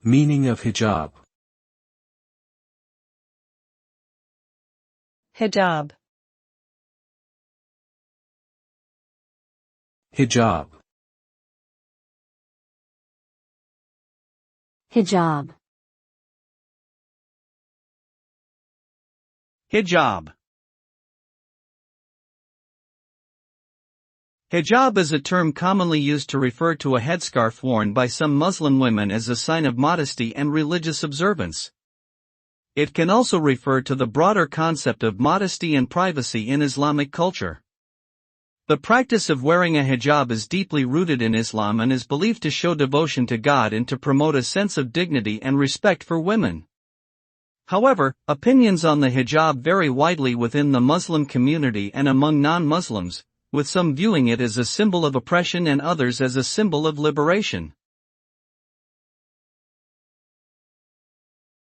Meaning of hijab. Hijab. Hijab. Hijab. Hijab. Hijab is a term commonly used to refer to a headscarf worn by some Muslim women as a sign of modesty and religious observance. It can also refer to the broader concept of modesty and privacy in Islamic culture. The practice of wearing a hijab is deeply rooted in Islam and is believed to show devotion to God and to promote a sense of dignity and respect for women. However, opinions on the hijab vary widely within the Muslim community and among non-Muslims, with some viewing it as a symbol of oppression and others as a symbol of liberation.